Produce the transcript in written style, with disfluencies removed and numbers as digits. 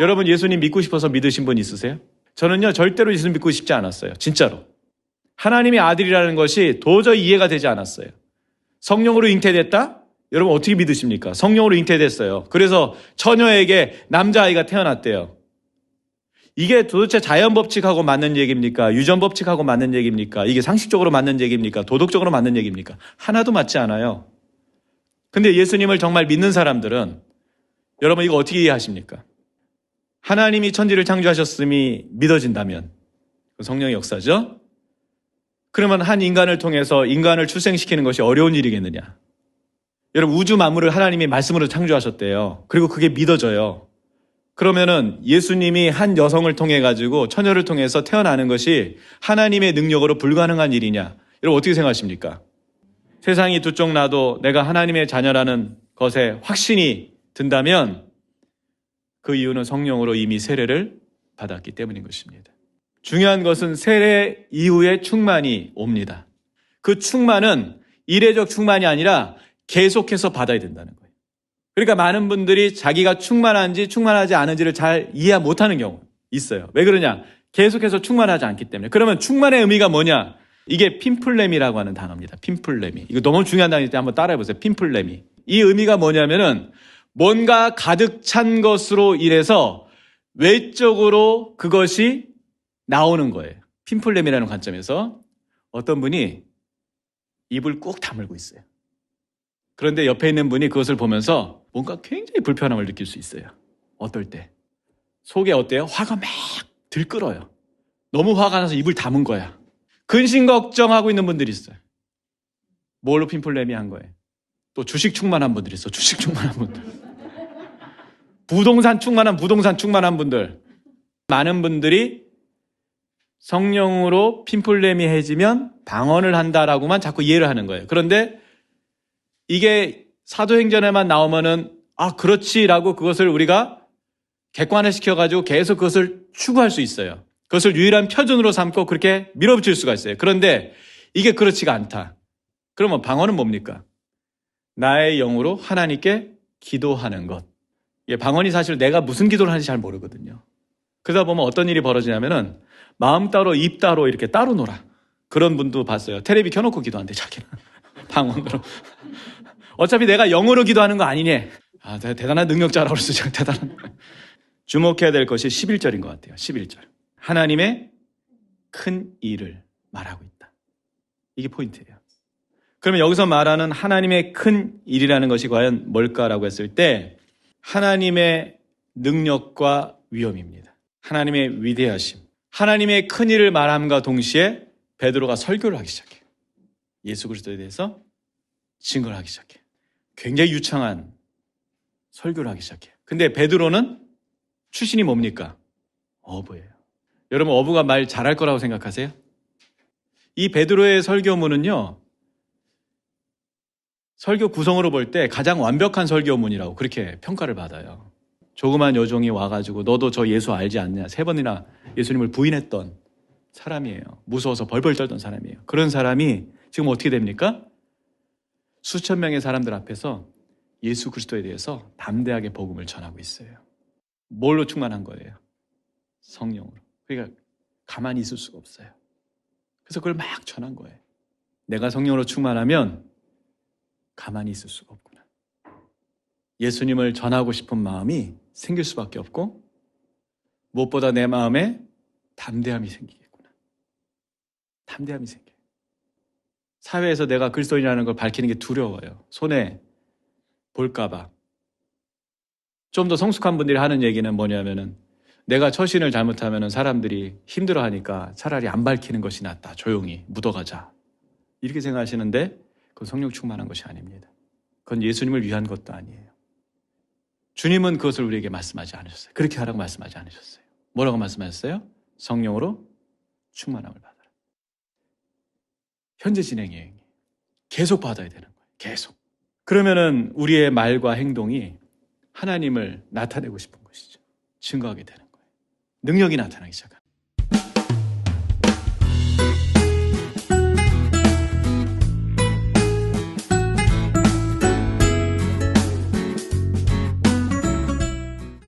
여러분 예수님 믿고 싶어서 믿으신 분 있으세요? 저는요 절대로 예수님 믿고 싶지 않았어요. 진짜로. 하나님의 아들이라는 것이 도저히 이해가 되지 않았어요. 성령으로 잉태됐다? 여러분 어떻게 믿으십니까? 성령으로 잉태됐어요. 그래서 처녀에게 남자아이가 태어났대요. 이게 도대체 자연법칙하고 맞는 얘기입니까? 유전법칙하고 맞는 얘기입니까? 이게 상식적으로 맞는 얘기입니까? 도덕적으로 맞는 얘기입니까? 하나도 맞지 않아요. 근데 예수님을 정말 믿는 사람들은 여러분 이거 어떻게 이해하십니까? 하나님이 천지를 창조하셨음이 믿어진다면 성령의 역사죠? 그러면 한 인간을 통해서 인간을 출생시키는 것이 어려운 일이겠느냐? 여러분 우주 만물을 하나님이 말씀으로 창조하셨대요. 그리고 그게 믿어져요. 그러면은 예수님이 한 여성을 통해 가지고 처녀를 통해서 태어나는 것이 하나님의 능력으로 불가능한 일이냐? 여러분 어떻게 생각하십니까? 세상이 두 쪽 나도 내가 하나님의 자녀라는 것에 확신이 든다면 그 이유는 성령으로 이미 세례를 받았기 때문인 것입니다. 중요한 것은 세례 이후에 충만이 옵니다. 그 충만은 이례적 충만이 아니라 계속해서 받아야 된다는 거예요. 그러니까 많은 분들이 자기가 충만한지 충만하지 않은지를 잘 이해 못하는 경우 있어요. 왜 그러냐? 계속해서 충만하지 않기 때문에. 그러면 충만의 의미가 뭐냐? 이게 핀플레미라고 하는 단어입니다. 핀플레미. 이거 너무 중요한 단어일 때 한번 따라해보세요. 핀플레미. 이 의미가 뭐냐면은 뭔가 가득 찬 것으로 인해서 외적으로 그것이 나오는 거예요. 핀플레미라는 관점에서 어떤 분이 입을 꾹 다물고 있어요. 그런데 옆에 있는 분이 그것을 보면서 뭔가 굉장히 불편함을 느낄 수 있어요. 어떨 때? 속에 어때요? 화가 막 들끓어요. 너무 화가 나서 입을 다문 거야. 근심 걱정하고 있는 분들이 있어요. 뭘로 핀플레미 한 거예요? 또 주식 충만한 분들이 있어. 주식 충만한 분들. 부동산 충만한 분들. 많은 분들이 성령으로 핀플레미해지면 방언을 한다라고만 자꾸 이해를 하는 거예요. 그런데 이게 사도행전에만 나오면은 그렇지라고 그것을 우리가 객관화시켜가지고 계속 그것을 추구할 수 있어요. 그것을 유일한 표준으로 삼고 그렇게 밀어붙일 수가 있어요. 그런데 이게 그렇지가 않다. 그러면 방언은 뭡니까? 나의 영으로 하나님께 기도하는 것. 방언이 사실 내가 무슨 기도를 하는지 잘 모르거든요. 그러다 보면 어떤 일이 벌어지냐면은 마음 따로 입 따로 이렇게 따로 놀아. 그런 분도 봤어요. 텔레비 켜놓고 기도한대 자기는. 방언으로. 어차피 내가 영어로 기도하는 거 아니냐. 대단한 능력자라고 그랬어. 제가 대단한. 주목해야 될 것이 11절인 것 같아요. 11절. 하나님의 큰 일을 말하고 있다. 이게 포인트예요. 그러면 여기서 말하는 하나님의 큰 일이라는 것이 과연 뭘까라고 했을 때 하나님의 능력과 위엄입니다. 하나님의 위대하심. 하나님의 큰 일을 말함과 동시에 베드로가 설교를 하기 시작해요. 예수 그리스도에 대해서 증거를 하기 시작해요. 굉장히 유창한 설교를 하기 시작해요. 근데 베드로는 출신이 뭡니까? 어부예요. 여러분 어부가 말 잘할 거라고 생각하세요? 이 베드로의 설교문은요. 설교 구성으로 볼 때 가장 완벽한 설교문이라고 그렇게 평가를 받아요. 조그만 여종이 와가지고 너도 저 예수 알지 않냐 3번이나 예수님을 부인했던 사람이에요. 무서워서 벌벌 떨던 사람이에요. 그런 사람이 지금 어떻게 됩니까? 수천 명의 사람들 앞에서 예수 그리스도에 대해서 담대하게 복음을 전하고 있어요. 뭘로 충만한 거예요? 성령으로. 그러니까 가만히 있을 수가 없어요. 그래서 그걸 막 전한 거예요. 내가 성령으로 충만하면 가만히 있을 수가 없구나. 예수님을 전하고 싶은 마음이 생길 수밖에 없고 무엇보다 내 마음에 담대함이 생기겠구나. 담대함이 생겨요. 사회에서 내가 그리스도인이라는 걸 밝히는 게 두려워요. 손해 볼까 봐. 좀 더 성숙한 분들이 하는 얘기는 뭐냐면은 내가 처신을 잘못하면 사람들이 힘들어하니까 차라리 안 밝히는 것이 낫다. 조용히 묻어가자. 이렇게 생각하시는데 그건 성령 충만한 것이 아닙니다. 그건 예수님을 위한 것도 아니에요. 주님은 그것을 우리에게 말씀하지 않으셨어요. 그렇게 하라고 말씀하지 않으셨어요. 뭐라고 말씀하셨어요? 성령으로 충만함을 받아라. 현재 진행이에요. 계속 받아야 되는 거예요. 계속. 그러면은 우리의 말과 행동이 하나님을 나타내고 싶은 것이죠. 증거하게 되는 거예요. 능력이 나타나기 시작합니다.